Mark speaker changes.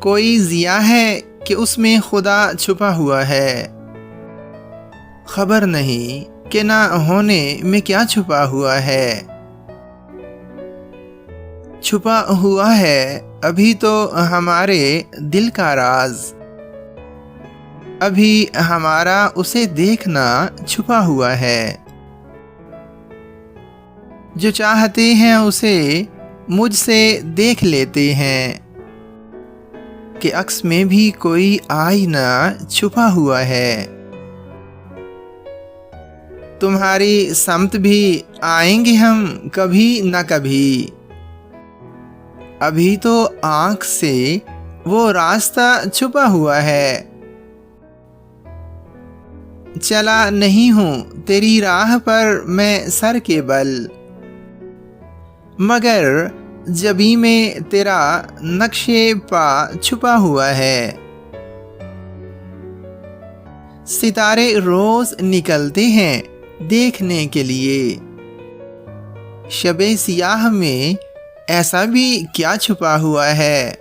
Speaker 1: कोई ज़िया है कि उसमें खुदा छुपा हुआ है। खबर नहीं कि ना होने में क्या छुपा हुआ है। छुपा हुआ है अभी तो हमारे दिल का राज, अभी हमारा उसे देखना छुपा हुआ है। जो चाहते हैं उसे मुझसे देख लेते हैं कि अक्स में भी कोई आईना छुपा हुआ है। तुम्हारी समत भी आएंगे हम कभी न कभी, अभी तो आँख से वो रास्ता छुपा हुआ है। चला नहीं हूँ तेरी राह पर मैं सर के बल, मगर जबी में तेरा नक्शे पा छुपा हुआ है। सितारे रोज निकलते हैं देखने के लिए, शबे सियाह में ऐसा भी क्या छुपा हुआ है।